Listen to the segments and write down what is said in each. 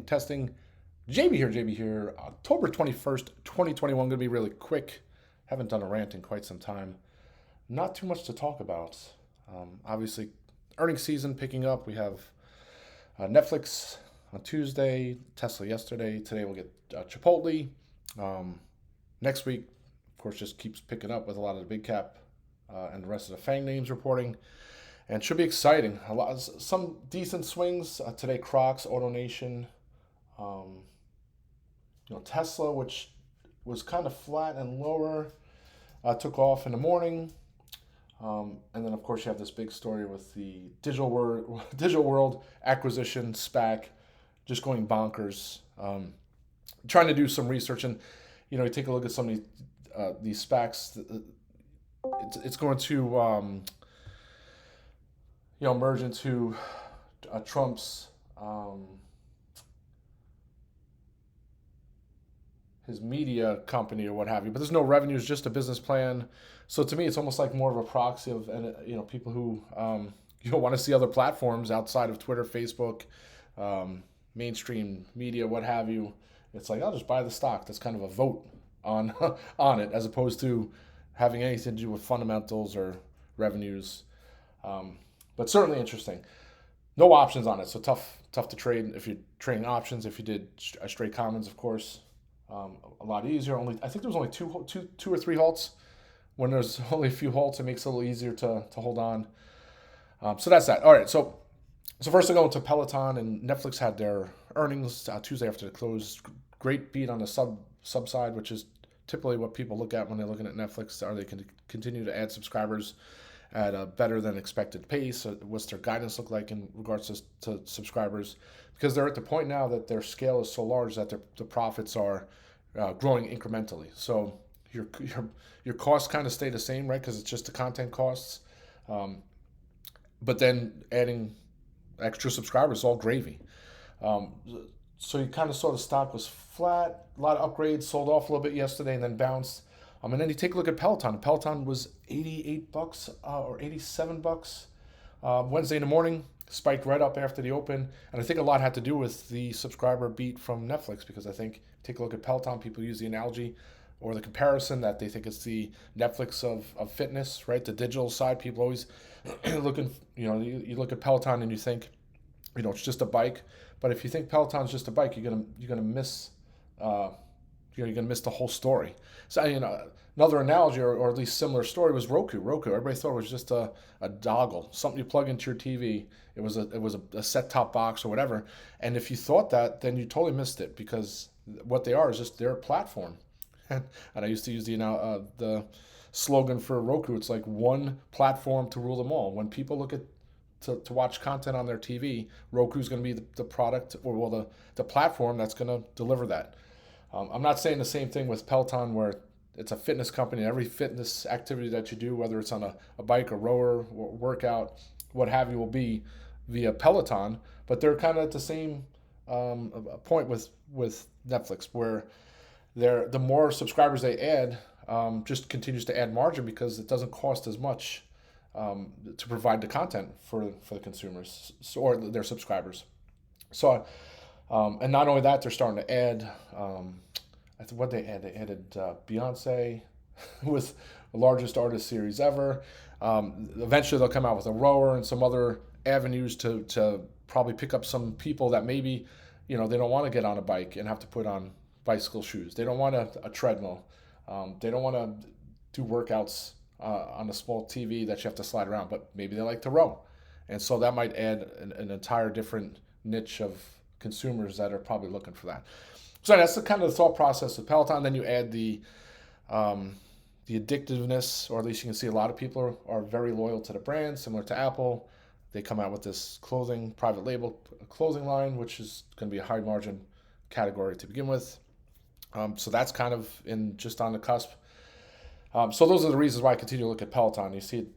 testing. JB here. October 21st, 2021. Going to be really quick. Haven't done a rant in quite some time. Not too much to talk about. Obviously, earnings season picking up. We have Netflix on Tuesday, Tesla yesterday. Today we'll get Chipotle. Next week, of course, just keeps picking up with a lot of the big cap and the rest of the FANG names reporting. And should be exciting. Some decent swings today. Crocs, AutoNation, Tesla, which was kind of flat and lower, took off in the morning. And then, of course, you have this big story with the Digital World acquisition, SPAC, just going bonkers. Trying to do some research, and you take a look at some of these SPACs. It's going to merge into Trump's his media company or what have you. But there's no revenues, just a business plan. So to me, it's almost like more of a proxy of people who want to see other platforms outside of Twitter, Facebook, mainstream media, what have you. It's like, I'll just buy the stock. That's kind of a vote on on it, as opposed to having anything to do with fundamentals or revenues. But certainly interesting. No options on it, so tough to trade if you're trading options. If you did straight commons, of course, a lot easier. I think there was only two or three halts. When there's only a few halts, it makes it a little easier to hold on. So that's that. All right, so first I go into Peloton, and Netflix had their earnings Tuesday after the close. Great beat on the sub side, which is typically what people look at when they're looking at Netflix. Are they can continue to add subscribers at a better than expected pace? What's their guidance look like in regards to subscribers? Because they're at the point now that their scale is so large that the profits are growing incrementally. So your costs kind of stay the same, right? Because it's just the content costs. But then adding extra subscribers is all gravy. So you kind of saw the stock was flat, a lot of upgrades, sold off a little bit yesterday and then bounced. And then you take a look at Peloton. Peloton was $88 or $87 Wednesday in the morning, spiked right up after the open. And I think a lot had to do with the subscriber beat from Netflix, because I think, take a look at Peloton, people use the analogy or the comparison that they think it's the Netflix of fitness, right? The digital side, people always looking, you look at Peloton and you think, it's just a bike. But if you think Peloton's just a bike, you're gonna miss you're gonna miss the whole story. So another analogy, or at least similar story, was Roku. Everybody thought it was just a doggle, something you plug into your TV. It was a set-top box or whatever. And if you thought that, then you totally missed it, because what they are is just their platform. And I used to use the slogan for Roku. It's like one platform to rule them all. When people look at to watch content on their TV, Roku's going to be the product, or the platform that's going to deliver that. I'm not saying the same thing with Peloton, where it's a fitness company. Every fitness activity that you do, whether it's on a bike, a rower, or workout, what have you, will be via Peloton. But they're kind of at the same point with Netflix, where the more subscribers they add, just continues to add margin, because it doesn't cost as much to provide the content for the consumers, or their subscribers. So, and not only that, they're starting to add. What they added Beyonce with the largest artist series ever. Eventually, they'll come out with a rower and some other avenues to probably pick up some people that maybe they don't want to get on a bike and have to put on bicycle shoes. They don't want a treadmill. They don't want to do workouts on a small TV that you have to slide around, but maybe they like to row. And so that might add an entire different niche of consumers that are probably looking for that. So that's the kind of the thought process of Peloton. Then you add the addictiveness, or at least you can see a lot of people are very loyal to the brand, similar to Apple. They come out with this private label clothing line, which is going to be a high margin category to begin with. So that's kind of just on the cusp. So those are the reasons why I continue to look at Peloton. You see it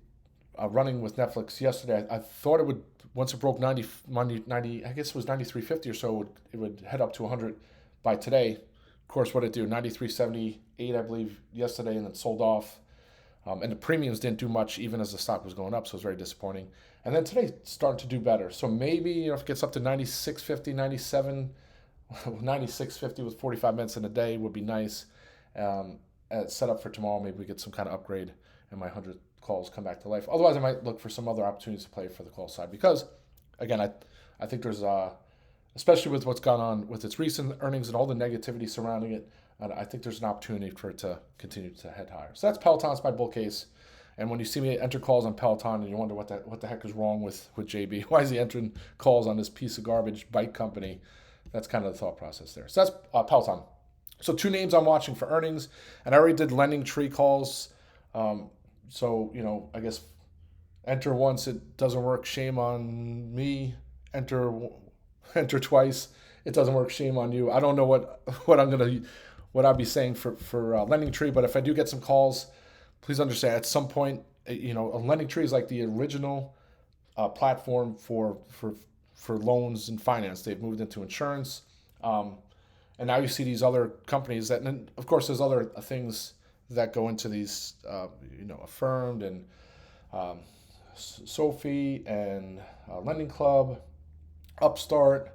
running with Netflix yesterday. I thought it would, once it broke 90, I guess it was 93.50 or so, it would head up to 100 by today. Of course, what did it do? 93.78, I believe, yesterday, and then sold off. And the premiums didn't do much even as the stock was going up, so it was very disappointing. And then today started to do better. So maybe if it gets up to 96.50, 97, 96.50 with 45 minutes in a day would be nice. Set up for tomorrow, maybe we get some kind of upgrade and my 100 calls come back to life. Otherwise, I might look for some other opportunities to play for the call side because, again, I think there's, especially with what's gone on with its recent earnings and all the negativity surrounding it, I think there's an opportunity for it to continue to head higher. So that's Peloton. It's my bull case. And when you see me enter calls on Peloton and you wonder what the heck is wrong with JB, why is he entering calls on this piece of garbage bike company? That's kind of the thought process there. So that's Peloton. So 2 names I'm watching for earnings, and I already did Lending Tree calls. So, I guess enter once, it doesn't work, shame on me. Enter twice, it doesn't work, shame on you. I don't know what I'll be saying for Lending Tree, but if I do get some calls, please understand at some point, a Lending Tree is like the original platform for loans and finance. They've moved into insurance. And now you see these other companies that, and of course, there's other things that go into these, Affirmed and Sophie and Lending Club, Upstart,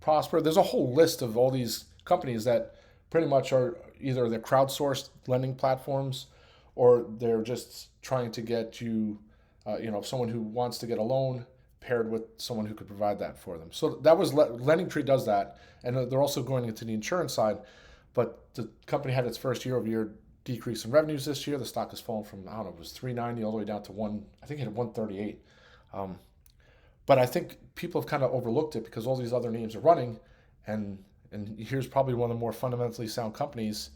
Prosper. There's a whole list of all these companies that pretty much are either they're crowdsourced lending platforms or they're just trying to get you, someone who wants to get a loan paired with someone who could provide that for them. So that was Lending Tree does that, and they're also going into the insurance side. But the company had its first year-over-year decrease in revenues this year. The stock has fallen from, I don't know, it was $390 all the way down to I think it hit $138. But I think people have kind of overlooked it because all these other names are running, and here's probably one of the more fundamentally sound companies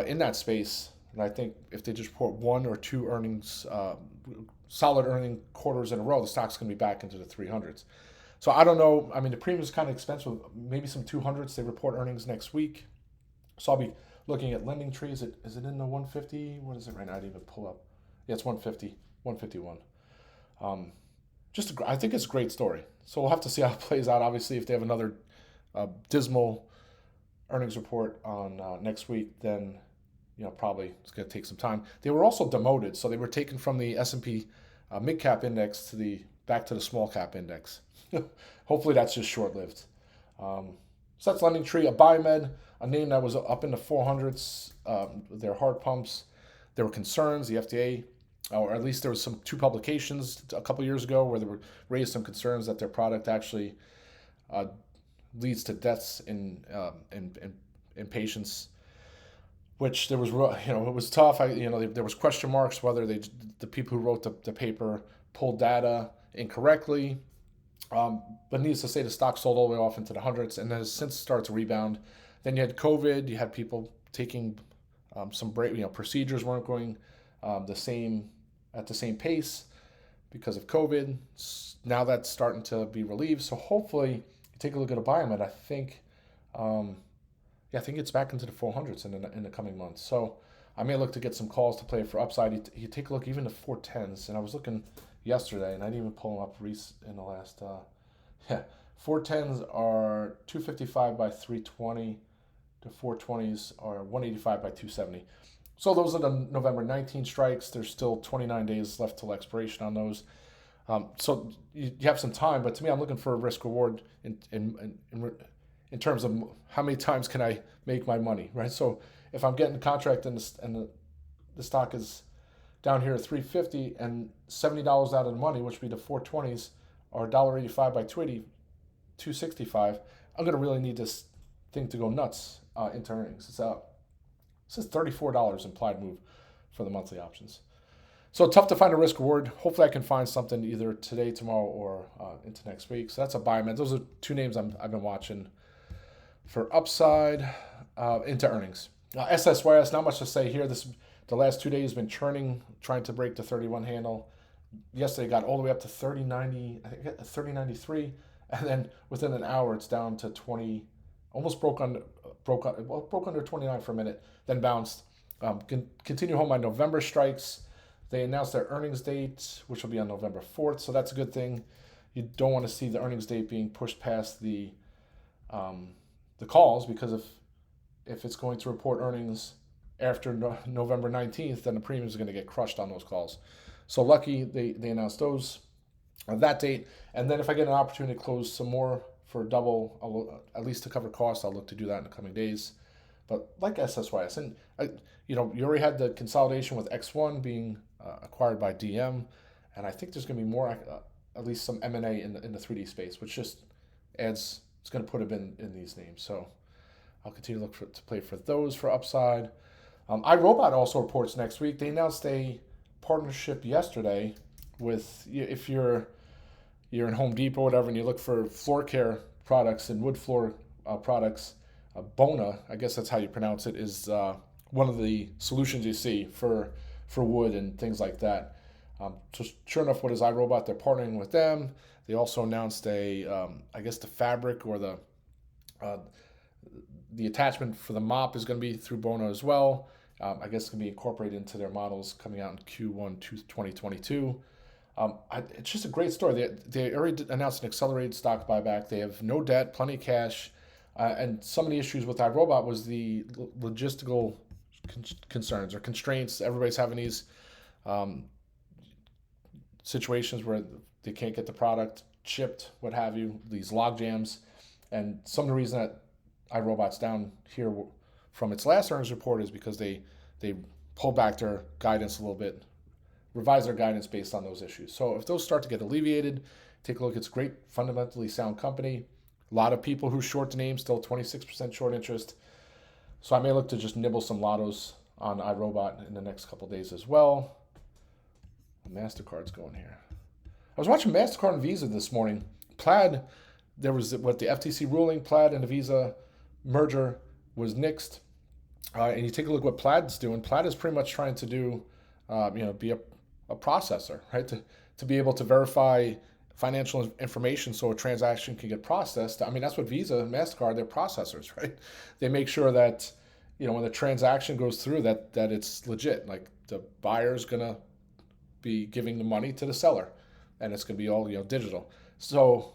in that space. And I think if they just report 1 or 2 earnings, solid earning quarters in a row, the stock's going to be back into the 300s. So I don't know. I mean, the premium is kind of expensive. Maybe some 200s. They report earnings next week. So I'll be looking at Lending Tree. Is it in the 150? What is it right now? I didn't even pull up. Yeah, it's 150, 151. I think it's a great story. So we'll have to see how it plays out. Obviously, if they have another dismal earnings report on next week, then probably it's going to take some time. They were also demoted, so they were taken from the S&P mid cap index back to the small cap index. Hopefully, that's just short lived. So that's Lending Tree. A ABMD, a name that was up in the 400s. Their heart pumps. There were concerns. The FDA, or at least there was 2 publications a couple years ago where they were raised some concerns that their product actually leads to deaths in patients, which there was, it was tough. There was question marks whether the people who wrote the paper pulled data incorrectly. But needless to say, the stock sold all the way off into the hundreds and has since started to rebound. Then you had COVID. You had people taking some break. Procedures weren't going at the same pace because of COVID. Now that's starting to be relieved. So hopefully, you take a look at a ABMD. I think it's back into the 400s in the coming months. So I may look to get some calls to play for upside. You take a look even the 410s, and I was looking yesterday, and I didn't even pull them up in the last. 410s are 255 by 320. The 420s are 185 by 270. So those are the November 19 strikes. There's still 29 days left till expiration on those. So you have some time, but to me, I'm looking for a risk reward in terms of how many times can I make my money, right? So if I'm getting a contract and the stock is down here at 350 and $70 out of the money, which would be the 420s, or $1.85 by 265, I'm going to really need this thing to go nuts into earnings. It says $34 implied move for the monthly options. So tough to find a risk reward. Hopefully I can find something either today, tomorrow, or into next week. So that's a ABMD. Those are 2 names I've been watching for upside into earnings. SSYS, not much to say here. The last 2 days has been churning, trying to break the 31 handle. Yesterday got all the way up to 30.90, I think 30.93, and then within an hour it's down to 20. Almost broke under 29 for a minute, then bounced. Continue home on November strikes. They announced their earnings date, which will be on November 4th, so that's a good thing. You don't want to see the earnings date being pushed past the calls, because if it's going to report earnings after November 19th, then the premium is going to get crushed on those calls. So lucky they announced those on that date. And then if I get an opportunity to close some more for double, at least to cover costs. I'll look to do that in the coming days. But like SSYS, and you already had the consolidation with X1 being acquired by DM, and I think there's going to be more, at least some M&A in the 3D space, which just adds, it's going to put a bin in these names. So I'll continue to look to play for those for upside. iRobot also reports next week. They announced a partnership yesterday with, if you're in Home Depot or whatever, and you look for floor care products and wood floor products, Bona, I guess that's how you pronounce it, is one of the solutions you see for wood and things like that. So sure enough, what is iRobot? They're partnering with them. They also announced I guess the fabric or the attachment for the mop is going to be through Bona as well. I guess it's going to be incorporated into their models coming out in Q1 2022. It's just a great story. They already announced an accelerated stock buyback. They have no debt, plenty of cash. And some of the issues with iRobot was the logistical concerns or constraints. Everybody's having these situations where they can't get the product shipped, what have you, these log jams. And some of the reason that iRobot's down here from its last earnings report is because they pulled back their guidance a little bit, revised their guidance based on those issues. So if those start to get alleviated, take a look. It's a great, fundamentally sound company. A lot of people who short the name, still 26% short interest. So I may look to just nibble some lottos on iRobot in the next couple of days as well. MasterCard's going here. I was watching MasterCard and Visa this morning. Plaid, there was the FTC ruling, Plaid and the Visa merger was nixed. And you take a look at what Plaid's doing. Plaid is pretty much trying to do, be a processor, right? To be able to verify financial information so a transaction can get processed. I mean, that's what Visa and MasterCard, they're processors, right? They make sure that, when the transaction goes through that it's legit. Like the buyer's going to be giving the money to the seller and it's going to be all, digital. So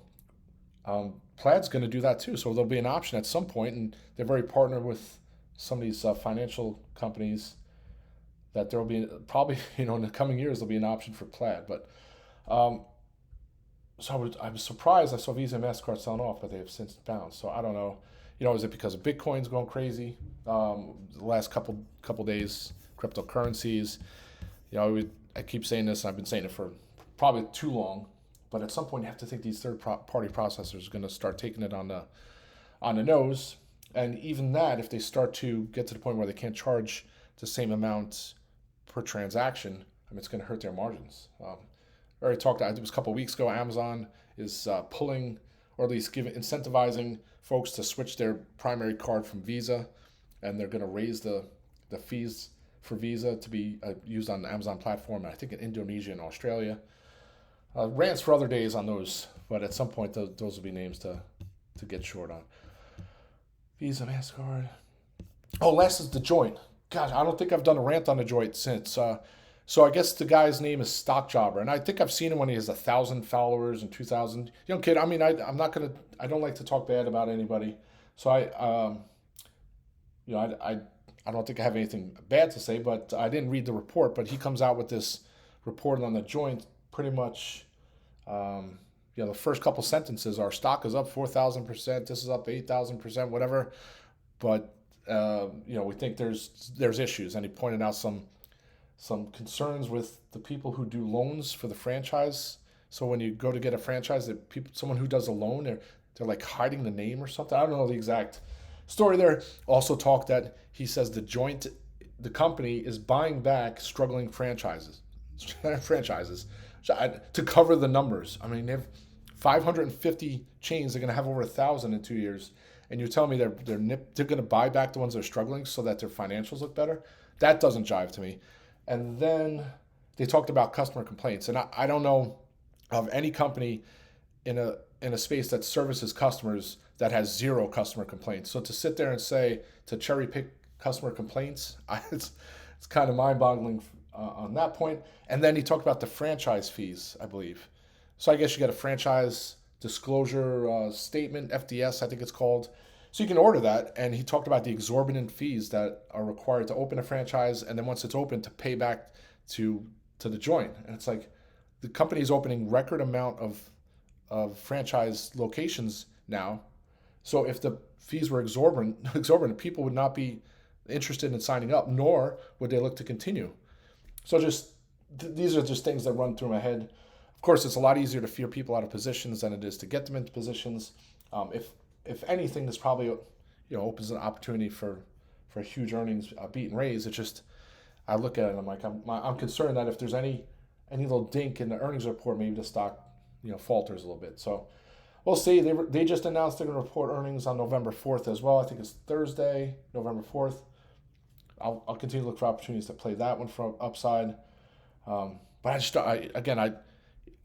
Plaid's going to do that too. So there'll be an option at some point, and they're very partnered with some of these financial companies that there'll be probably, in the coming years, there'll be an option for Plaid. But so I was surprised. I saw Visa and MasterCard selling off, but they have since bounced. So I don't know. Is it because of Bitcoin's going crazy? The last couple days, cryptocurrencies. I keep saying this, and I've been saying it for probably too long. But at some point, you have to think these third-party processors are going to start taking it on the nose. And even that, if they start to get to the point where they can't charge the same amount per transaction, it's going to hurt their margins. I already talked. It was a couple of weeks ago. Amazon is pulling, or at least incentivizing folks to switch their primary card from Visa, and they're going to raise the fees for Visa to be used on the Amazon platform. I think in Indonesia and Australia. Rants for other days on those, but at some point those will be names to get short on. Visa, MasterCard. Oh, last is the JYNT. God, I don't think I've done a rant on the JYNT since. So I guess the guy's name is Stockjobber, and I think I've seen him when he has 1,000 followers and 2,000. Young kid. I mean, I don't like to talk bad about anybody. So I don't think I have anything bad to say, but I didn't read the report. But he comes out with this report on the JYNT. Pretty much, the first couple sentences are stock is up 4,000%. This is up 8,000%, whatever. But we think there's issues, and he pointed out some concerns with the people who do loans for the franchise. So when you go to get a franchise, someone who does a loan, they're like hiding the name or something. I don't know the exact story there. Also talked that he says the JYNT, the company, is buying back struggling franchises to cover the numbers. I mean, they have 550 chains. They're going to have over 1,000 in 2 years. And you're telling me they're going to buy back the ones that are struggling so that their financials look better? That doesn't jive to me. And then they talked about customer complaints. And I don't know of any company in a space that services customers that has zero customer complaints. So to sit there and say, to cherry pick customer complaints, it's kind of mind-boggling on that point. And then he talked about the franchise fees, I believe. So I guess you get a franchise disclosure statement, FDS, I think it's called. So you can order that. And he talked about the exorbitant fees that are required to open a franchise, and then once it's open, to pay back to the JYNT. And it's like the company is opening record amount of franchise locations now. So if the fees were exorbitant, people would not be interested in signing up, nor would they look to continue. So these are just things that run through my head. Of course, it's a lot easier to fear people out of positions than it is to get them into positions. If anything, this probably opens an opportunity for a huge earnings beat and raise. It's just I look at it and I'm like I'm concerned that if there's any little dink in the earnings report, maybe the stock falters a little bit. So we'll see. They just announced they're going to report earnings on November 4th as well. I think it's Thursday, November 4th. I'll continue to look for opportunities to play that one for upside. But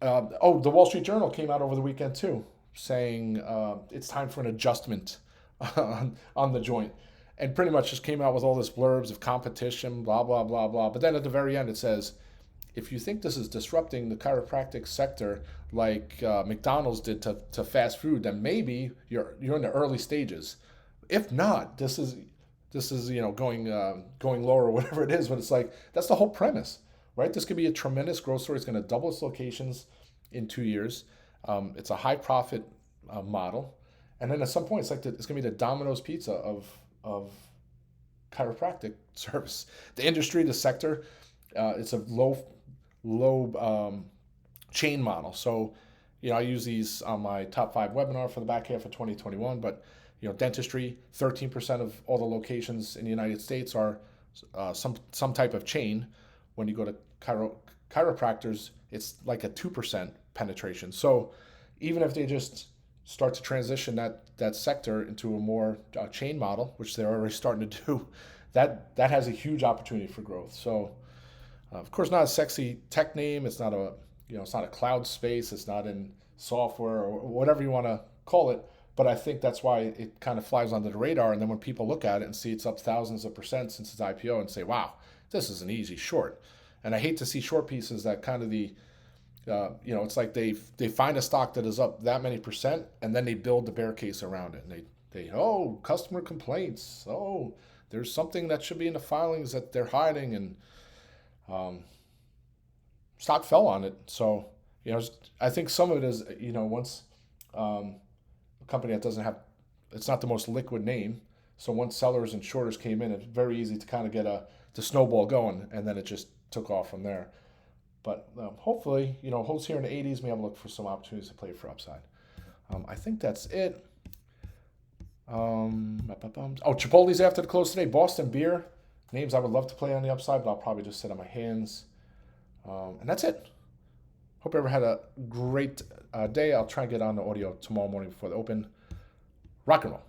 the Wall Street Journal came out over the weekend too, saying it's time for an adjustment on the joint, and pretty much just came out with all this blurbs of competition, blah, blah, blah, blah. But then at the very end it says, if you think this is disrupting the chiropractic sector like McDonald's did to fast food, then maybe you're in the early stages. If not, this is going lower or whatever it is. But it's like that's the whole premise, right? This could be a tremendous growth story. It's going to double its locations in 2 years. It's a high profit model, and then at some point it's going to be the Domino's pizza of chiropractic service. The industry, the sector, it's a low chain model. So, I use these on my top 5 webinar for the back half of 2021. But dentistry, 13% of all the locations in the United States are some type of chain. When you go to chiropractors, it's like a 2% penetration. So even if they just start to transition that sector into a more chain model, which they're already starting to do, that has a huge opportunity for growth. So of course, not a sexy tech name. It's not it's not a cloud space. It's not in software or whatever you want to call it. But I think that's why it kind of flies under the radar. And then when people look at it and see it's up thousands of percent since its IPO and say, wow, this is an easy short. And I hate to see short pieces that kind of it's like they find a stock that is up that many percent and then they build the bear case around it. And they customer complaints. Oh, there's something that should be in the filings that they're hiding. And stock fell on it. So, I think some of it is, once a company that doesn't have, it's not the most liquid name. So once sellers and shorters came in, it's very easy to kind of get the snowball going, and then it just took off from there. But hopefully, holds here in the 80s, maybe I'll look for some opportunities to play for upside. I think that's it. Chipotle's after the close today. Boston Beer, names I would love to play on the upside, but I'll probably just sit on my hands. And that's it. Hope everyone had a great day. I'll try and get on the audio tomorrow morning before the open. Rock and roll.